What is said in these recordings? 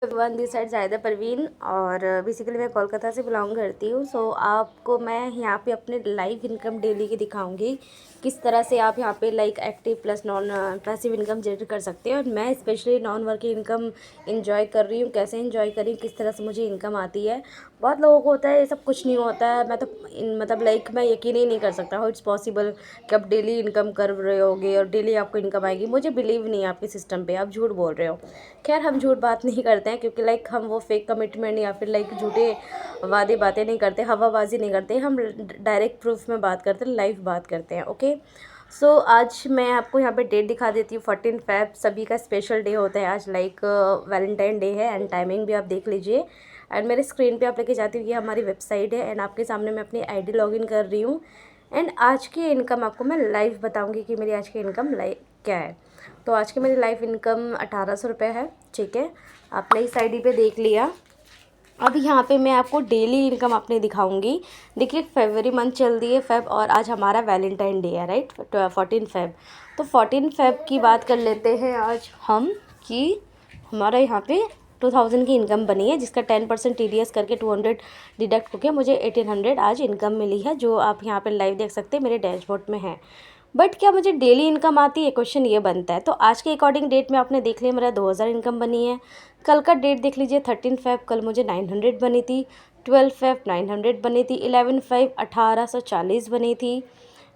Everyone, this side जायदा परवीन और basically मैं कोलकाता से बिलोंग करती हूँ। सो आपको मैं यहाँ पे अपने लाइव इनकम डेली की दिखाऊंगी किस तरह से आप यहाँ पे like active plus non passive income generate कर सकते हैं। और मैं specially non working income enjoy कर रही हूँ, कैसे इंजॉय कर रही हूँ, किस तरह से मुझे इनकम आती है। बहुत लोगों को होता है ये सब कुछ नहीं होता है। मैं तो मतलब लाइक मैं यकीन ही नहीं कर सकता हाउ इट्स पॉसिबल कि आप डेली इनकम कर रहे होगे और डेली आपको इनकम आएगी। मुझे बिलीव नहीं है आपके सिस्टम पे, आप झूठ बोल रहे हो। खैर, हम झूठ बात नहीं करते हैं क्योंकि लाइक हम वो फेक कमिटमेंट या फिर लाइक झूठे वादे बातें नहीं करते, हवाबाजी नहीं करते। हम डायरेक्ट प्रूफ में बात करते हैं, लाइव बात करते हैं। ओके, सो आज मैं आपको यहाँ पे डेट दिखा देती हूँ। 14 फेब सभी का स्पेशल डे होता है आज, लाइक वैलेंटाइन डे है। एंड टाइमिंग भी आप देख लीजिए। एंड मेरे स्क्रीन पे आप लेके जाती हूँ, ये हमारी वेबसाइट है। एंड आपके सामने मैं अपनी आईडी लॉगिन कर रही हूँ। एंड आज की इनकम आपको मैं लाइव बताऊँगी कि मेरी आज की इनकम लाइव क्या है। तो आज की मेरी लाइव इनकम 1800 रुपये है। ठीक है, आपने इस आईडी पे देख लिया। अब यहाँ पे मैं आपको डेली इनकम अपने दिखाऊंगी। देखिए, फरवरी मंथ चल रही है फेब, और आज हमारा वैलेंटाइन डे है, राइट, 14 फेब। तो 14 फेब की बात कर लेते हैं आज हम कि हमारा यहाँ पे 2000 की इनकम बनी है, जिसका 10% TDS करके 200 डिडक्ट होकर मुझे 1800 आज इनकम मिली है, जो आप यहाँ पे लाइव देख सकते हैं, मेरे डैशबोर्ड में है। बट क्या मुझे डेली इनकम आती है, क्वेश्चन ये बनता है। तो आज के अकॉर्डिंग डेट में आपने देख लिया मेरा 2000 इनकम बनी है। कल का डेट देख लीजिए, 13 फेब, कल मुझे 900 बनी थी। 12 फेब 900 बनी थी। 11 फेब 1840 बनी थी।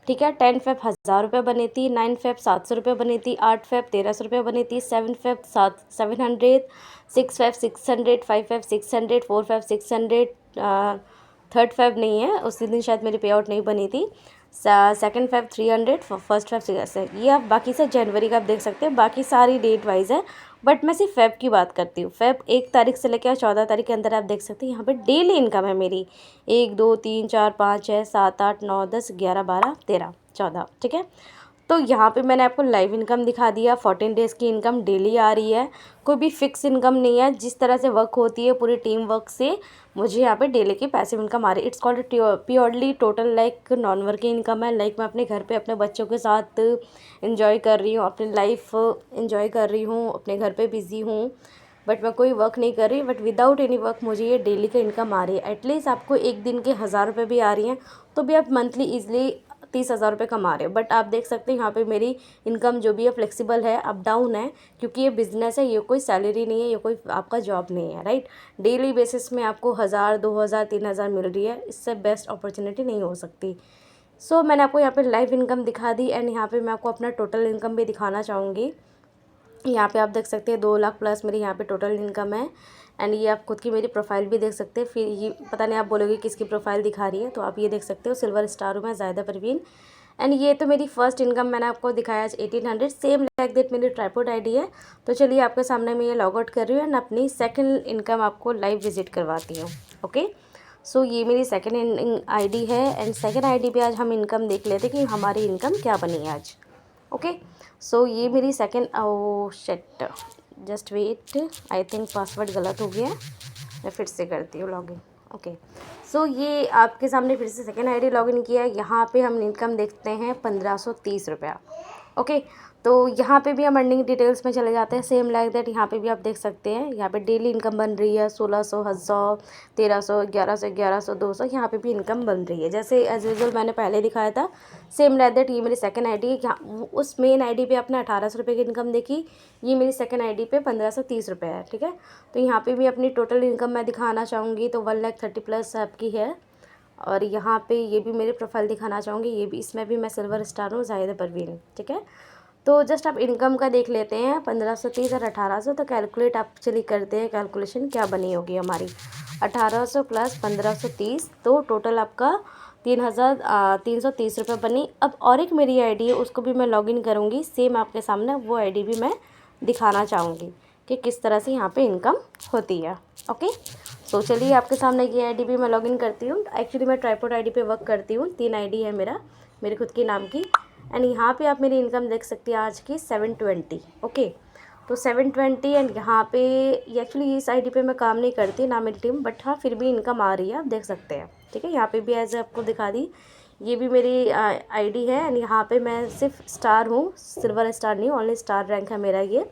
ठीक है, 10 फेब 1000 रुपये बनी थी। 9 फेब 700 रुपये बनी थी। 8 फेब 1300 रुपये बनी थी। 7 Feb 700। 6 Feb 600। 5 Feb 600। 4 Feb 600। 3rd Feb नहीं है, उसी दिन शायद मेरी पे आउट नहीं बनी थी। 2nd Feb 300। 1st Feb 600। ये आप बाकी से जनवरी का आप देख सकते हैं, बाकी सारी डेट वाइज है। बट मैं सिर्फ फेब की बात करती हूँ। फेब 1 तारीख से लेकर 14 तारीख के अंदर आप देख सकते हैं यहाँ पे डेली इनकम है मेरी 1 2 3 4 5 6 7 8 9 10 11 12 13 14। ठीक है, तो यहाँ पे मैंने आपको लाइव इनकम दिखा दिया। 14 डेज़ की इनकम डेली आ रही है, कोई भी फिक्स इनकम नहीं है। जिस तरह से वर्क होती है पूरी टीम वर्क से मुझे यहाँ पे डेली की पैसिव इनकम आ रही है। It's called purely total like non working income है। लाइक मैं अपने घर पे अपने बच्चों के साथ इंजॉय कर रही हूँ, अपनी लाइफ इंजॉय कर रही हूँ, अपने घर पे बिज़ी हूँ, बट मैं कोई वर्क नहीं कर रही। बट विदाउट एनी वर्क मुझे ये डेली का इनकम आ रही है। एटलीस्ट आपको एक दिन के 1000 रुपये भी आ रही हैं, तो भी आप मंथली ईजिली 30,000 रुपये कमा रहे हो। बट आप देख सकते हैं यहाँ पे मेरी इनकम जो भी है फ्लेक्सिबल है, अप डाउन है, क्योंकि ये बिज़नेस है, ये कोई सैलरी नहीं है, ये कोई आपका जॉब नहीं है, राइट। डेली बेसिस में आपको 1000 2000 3000 मिल रही है, इससे बेस्ट अपॉर्चुनिटी नहीं हो सकती। सो मैंने आपको यहाँ पे लाइव इनकम दिखा दी। एंड यहाँ पे मैं आपको अपना टोटल इनकम भी दिखाना चाहूँगी। यहाँ पे आप देख सकते हैं 2 लाख प्लस मेरी यहाँ पे टोटल इनकम है। एंड ये आप खुद की मेरी प्रोफाइल भी देख सकते हैं। फिर ये पता नहीं आप बोलोगे किसकी प्रोफाइल दिखा रही है, तो आप ये देख सकते हो, सिल्वर स्टार हूँ मैं, जायदा परवीन। एंड ये तो मेरी फर्स्ट इनकम मैंने आपको दिखाया आज 1800, सेम लाइक दैट मेरी ट्राइपॉड आईडी है। तो चलिए आपके सामने मैं ये लॉग आउट कर रही हूँ एंड अपनी सेकंड इनकम आपको लाइव विजिट करवाती हूँ। ओके, सो ये मेरी सेकंड आईडी है। एंड सेकंड आईडी पे आज हम इनकम देख लेते कि हमारी इनकम क्या बनी है आज। ओके, सो ये मेरी second, oh shit, just wait, I think password गलत हो गया है, मैं फिर से करती हूँ लॉगिन। ओके, सो ये आपके सामने फिर से सेकंड आईडी लॉगिन किया है। यहाँ पे हम इनकम देखते हैं 1530 रुपया। ओके, तो यहाँ पे भी हम अर्निंग डिटेल्स में चले जाते हैं, सेम लाइक दैट यहाँ पे भी आप देख सकते हैं। यहाँ पे डेली इनकम बन रही है 1600, 1000, 1300, 1100, 1100, 200, यहाँ पे भी इनकम बन रही है जैसे एज यूजल मैंने पहले दिखाया था। सेम लाइक दैट ये मेरी सेकंड आईडी है। यहाँ उस मेन आईडी पे आपने 1800 रुपये की इनकम देखी, ये मेरी सेकंड आईडी पे 1530 रुपये है। ठीक है, तो यहाँ पे भी अपनी टोटल इनकम मैं दिखाना चाहूँगी, तो 1,30,000 प्लस आपकी है। और यहाँ पे ये भी मेरी प्रोफाइल दिखाना चाहूँगी, ये भी, इसमें भी मैं सिल्वर स्टार हूँ, जाहिद परवीन। ठीक है, तो जस्ट आप इनकम का देख लेते हैं 1530 और 1800। तो कैलकुलेट आप चलिए करते हैं, कैलकुलेशन क्या बनी होगी हमारी। 1800 प्लस 1530, तो टोटल आपका 3,330 रुपये बनी। अब और एक मेरी आईडी है, उसको भी मैं लॉगिन करूँगी, सेम आपके सामने वो आईडी भी मैं दिखाना चाहूँगी कि किस तरह से यहाँ पे इनकम होती है। ओके, तो चलिए आपके सामने ये आईडी भी मैं लॉगिन करती हूँ। एक्चुअली मैं ट्राइपॉड आईडी पे वर्क करती हूँ, 3 आईडी है मेरा, मेरी खुद की नाम की। एंड यहाँ पे आप मेरी इनकम देख सकती हैं आज की 720। ओके, तो 720। एंड यहाँ पे एक्चुअली इस आईडी पे मैं काम नहीं करती, ना मेरी टीम, बट हाँ फिर भी इनकम आ रही है, आप देख सकते हैं। ठीक है, यहाँ पे भी एज आपको दिखा दी, ये भी मेरी आईडी है। एंड यहाँ पे मैं सिर्फ स्टार हूँ, सिल्वर स्टार नहीं, ओनली स्टार रैंक है मेरा ये।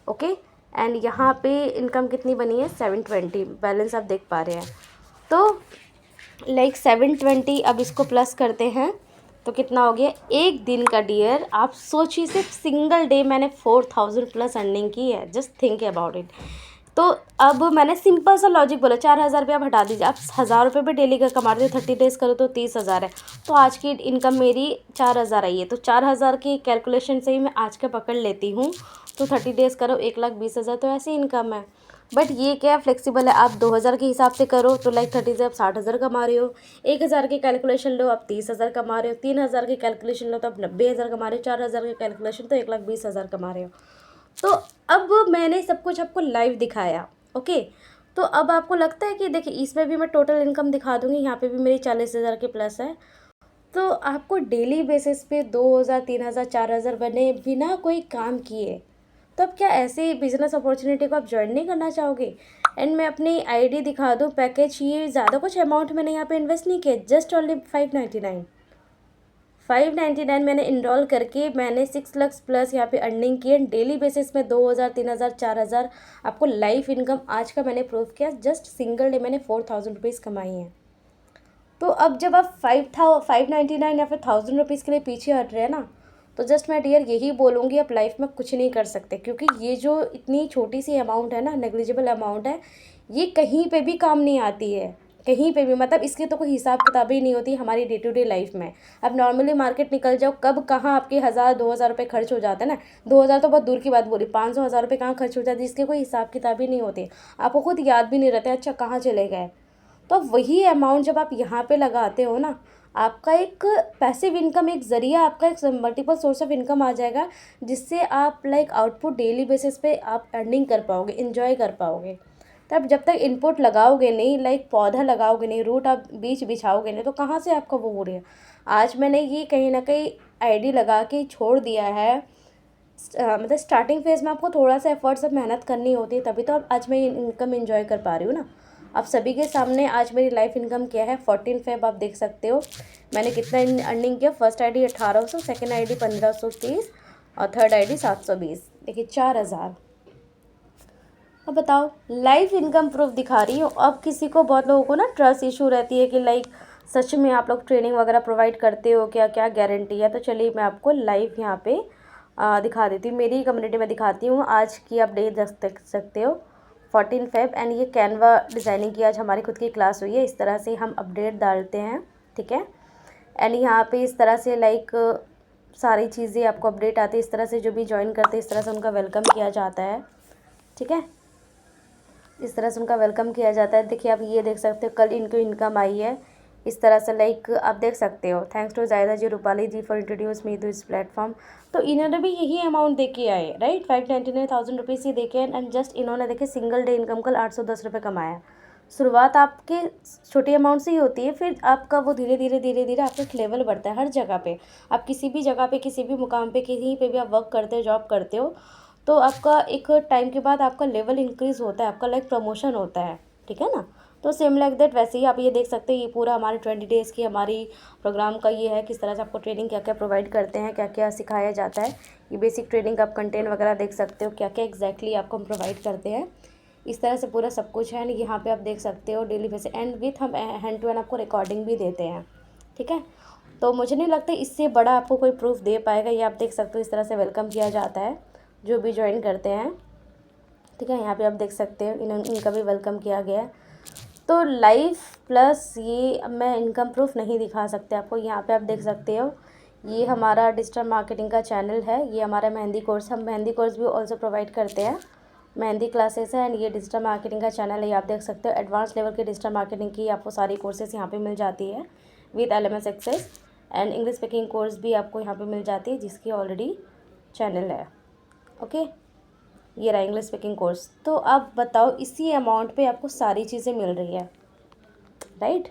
ओके, एंड यहाँ पे इनकम कितनी बनी है 720, बैलेंस आप देख पा रहे हैं। तो लाइक 720, अब इसको प्लस करते हैं तो कितना हो गया एक दिन का डियर। आप सोचिए सिर्फ सिंगल डे मैंने 4000 प्लस अर्निंग की है, जस्ट थिंक अबाउट इट। तो अब मैंने सिंपल सा लॉजिक बोला, 4000 रुपये आप हटा दीजिए, आप 1000 रुपये भी डेली का कमा रहे हो, 30 डेज़ करो तो 30,000 है। तो आज की इनकम मेरी 4000 आई है, तो 4000 की कैलकुलेशन से ही मैं आज का पकड़ लेती हूँ। तो 30 डेज़ करो 1,20,000, तो ऐसी इनकम है। बट ये क्या फ्लेक्सिबल है, आप 2000 के हिसाब से करो तो लाइक 30 से आप 60,000 कमा रहे हो। 1000 की कैलकुलेशन लो आप 30,000 कमा रहे हो। 3000 की कैलकुलेशन लो तो आप 90,000 कमा रहे हो। 4000 की कैलकुलेशन तो 1,20,000 कमा रहे हो। तो अब मैंने सब कुछ आपको लाइव दिखाया, ओके। तो अब आपको लगता है कि देखिए इसमें भी मैं टोटल इनकम दिखा दूँगी, यहाँ पे भी मेरी 40,000 के प्लस है। तो आपको डेली बेसिस पे 2000, 3000, 4000 बने बिना कोई काम किए, तो अब क्या ऐसी बिजनेस अपॉर्चुनिटी को आप ज्वाइन नहीं करना चाहोगे? एंड मैं अपनी आईडी दिखा दूँ, पैकेज ये ज़्यादा कुछ अमाउंट मैंने यहाँ पे इन्वेस्ट नहीं किया, जस्ट ओनली 599 मैंने इनरोल करके मैंने 6 लाख प्लस यहाँ पे अर्निंग की है। डेली बेसिस में 2000, 3000, 4000 आपको लाइफ इनकम आज का मैंने प्रूव किया। जस्ट सिंगल डे मैंने 4000 रुपीज़ कमाई हैं। तो अब जब आप 599 या फिर 1000 रुपीज़ के लिए पीछे हट रहे हैं ना, तो जस्ट मैं डियर यही बोलूँगी, आप लाइफ में कुछ नहीं कर सकते, क्योंकि ये जो इतनी छोटी सी अमाउंट है ना, नेग्लिजिबल अमाउंट है, ये कहीं पे भी काम नहीं आती है, कहीं पे भी। मतलब इसकी तो कोई हिसाब किताब ही नहीं होती हमारी डे टू डे लाइफ में। अब नॉर्मली मार्केट निकल जाओ, कब कहाँ आपके 1000, 2000 रुपये खर्च हो जाते हैं ना। 2000 तो बहुत दूर की बात बोली, 500, 1000 रुपये कहाँ खर्च हो जाते हैं, जिसके कोई हिसाब किताब ही नहीं होते। आपको खुद याद भी नहीं रहता अच्छा कहाँ चले गए। तो वही अमाउंट जब आप यहाँ पे लगाते हो ना, आपका एक पैसिव इनकम, एक ज़रिया, आपका एक मल्टीपल सोर्स ऑफ इनकम आ जाएगा, जिससे आप लाइक आउटपुट डेली बेसिस पे आप अर्निंग कर पाओगे, इन्जॉय कर पाओगे। तब जब तक इनपुट लगाओगे नहीं, लाइक पौधा लगाओगे नहीं, रूट आप बीज बिछाओगे नहीं, तो कहाँ से आपका वो हो रहा है। आज मैंने ये कहीं ना कहीं आईडी लगा के छोड़ दिया है। मतलब स्टार्टिंग फेज़ में आपको थोड़ा सा एफर्ट्स और मेहनत करनी होती है, तभी तो आज मैं इनकम एंजॉय कर पा रही हूँ ना। आप सभी के सामने आज मेरी लाइफ इनकम क्या है। 14 फेब आप देख सकते हो मैंने कितना अर्निंग किया। फर्स्ट आईडी 1800, सेकेंड आईडी 1530 और थर्ड आईडी 720। देखिए 4000। अब बताओ, लाइफ इनकम प्रूफ दिखा रही हूँ। अब किसी को, बहुत लोगों को ना ट्रस्ट इशू रहती है कि लाइक सच में आप लोग ट्रेनिंग वगैरह प्रोवाइड करते हो क्या, क्या गारंटी है। तो चलिए मैं आपको लाइव यहाँ पे दिखा देती हूँ, मेरी कम्युनिटी में दिखाती हूँ। आज की आप डेट देख सकते हो 14 फेब। एंड ये कैनवा डिज़ाइनिंग की आज हमारी खुद की क्लास हुई है। इस तरह से हम अपडेट डालते हैं, ठीक है। एंड यहाँ पे इस तरह से लाइक सारी चीज़ें आपको अपडेट आती है। इस तरह से जो भी ज्वाइन करते हैं इस तरह से उनका वेलकम किया जाता है, ठीक है। इस तरह से उनका वेलकम किया जाता है। देखिए आप ये देख सकते हो, कल इनको इनकम आई है इस तरह से, लाइक आप देख सकते हो। थैंक्स टू जायदा जी, रूपाली जी फॉर इंट्रोड्यूस मी टू इस प्लेटफॉर्म। तो इन्होंने भी यही अमाउंट दे के आए, राइट। 599,000 रुपीज़ ही दे के, एंड जस्ट इन्होंने देखिए सिंगल डे इनकम कल 810 रुपये कमाया। शुरुआत आपके छोटी अमाउंट से ही होती है, फिर आपका वो धीरे धीरे धीरे धीरे आपका एक लेवल बढ़ता है। हर जगह पे आप किसी भी जगह पे, किसी भी मुकाम पे, कहीं पे भी आप वर्क करते हो, जॉब करते हो, तो आपका एक टाइम के बाद आपका लेवल इंक्रीज़ होता है, आपका लाइक प्रमोशन होता है, ठीक है ना। तो सेम लाइक दैट वैसे ही आप ये देख सकते हैं। ये पूरा हमारे 20 डेज़ की हमारी प्रोग्राम का ये है, किस तरह से आपको ट्रेनिंग क्या क्या प्रोवाइड करते हैं, क्या क्या सिखाया जाता है। ये बेसिक ट्रेनिंग आप कंटेंट वगैरह देख सकते हो, क्या क्या एग्जैक्टली आपको हम प्रोवाइड करते हैं। इस तरह से पूरा सब कुछ है। यहाँ पे आप देख सकते हो डेली बेसिस, एंड विथ हम हैंड टू हैंड आपको रिकॉर्डिंग भी देते हैं, ठीक है। तो मुझे नहीं लगता इससे बड़ा आपको कोई प्रूफ दे पाएगा। ये आप देख सकते हो, इस तरह से वेलकम किया जाता है जो भी ज्वाइन करते हैं, ठीक है। यहाँ पे आप देख सकते हो इनका भी वेलकम किया गया है। तो लाइफ प्लस ये अब मैं इनकम प्रूफ नहीं दिखा सकते आपको। यहाँ पे आप देख सकते हो, ये हमारा डिजिटल मार्केटिंग का चैनल है। ये हमारा मेहंदी कोर्स, हम मेहंदी कोर्स भी ऑल्सो प्रोवाइड करते हैं, मेहंदी क्लासेस है। एंड ये डिजिटल मार्केटिंग का चैनल है, ये आप देख सकते हो। एडवांस लेवल की डिजिटल मार्केटिंग की आपको सारी कोर्सेज यहाँ पे मिल जाती है with LMS access. And English speaking course भी आपको यहाँ पे मिल जाती है, जिसकी ऑलरेडी चैनल है, ओके। ये रहा इंग्लिश स्पीकिंग कोर्स। तो आप बताओ, इसी अमाउंट पे आपको सारी चीज़ें मिल रही है, राइट।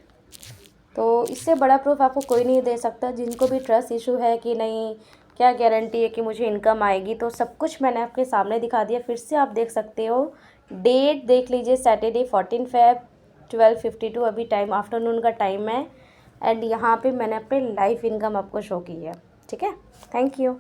तो इससे बड़ा प्रूफ आपको कोई नहीं दे सकता। जिनको भी ट्रस्ट इशू है कि नहीं क्या गारंटी है कि मुझे इनकम आएगी, तो सब कुछ मैंने आपके सामने दिखा दिया। फिर से आप देख सकते हो, डेट देख लीजिए, सैटरडे 14 फेब 12:52 अभी टाइम आफ्टरनून का टाइम है। एंड यहाँ पे मैंने अपने लाइफ इनकम आपको शो की है, ठीक है। Thank you.